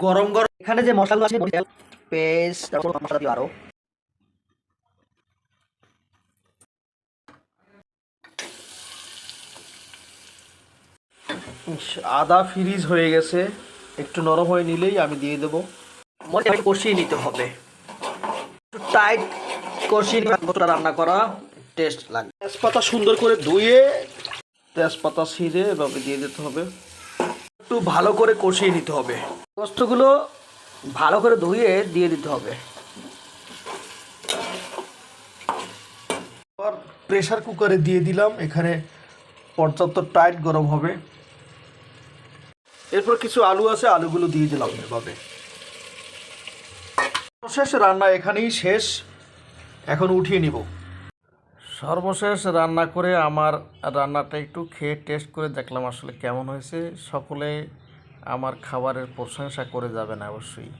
গরম গরম এখানে যে মশলাগুলো আছে পেস্ট, তারপর মশলা দিও আরো। আদা ফ্রিজ হয়ে গেছে, একটু নরম হয়ে নিলেই আমি দিয়ে দেবো। মশলাটা কষিয়ে নিতে হবে, একটু টাইট কষিয়ে মশলা রান্না করা টেস্ট লাগে। তেজপাতা সুন্দর করে ধুয়ে তেজপাতা ছিঁড়ে এভাবে দিয়ে দিতে হবে, একটু ভালো করে কষিয়ে নিতে হবে। গোস্তগুলো ভালো করে ধুয়ে দিয়ে দিতে হবে। আবার প্রেসার কুকারে দিয়ে দিলাম, এখানে পর্যাপ্ত টাইট গরম হবে। এরপর কিছু আলু আছে, আলুগুলো দিয়ে দিলাম এভাবে। সর্বশেষ রান্না এখানেই শেষ, এখন উঠিয়ে নিব। সর্বশেষ রান্না করে আমার রান্নাটা একটু খেয়ে টেস্ট করে দেখলাম আসলে কেমন হয়েছে। সকলে আমার খাবারের প্রশংসা করে যাবেন অবশ্যই।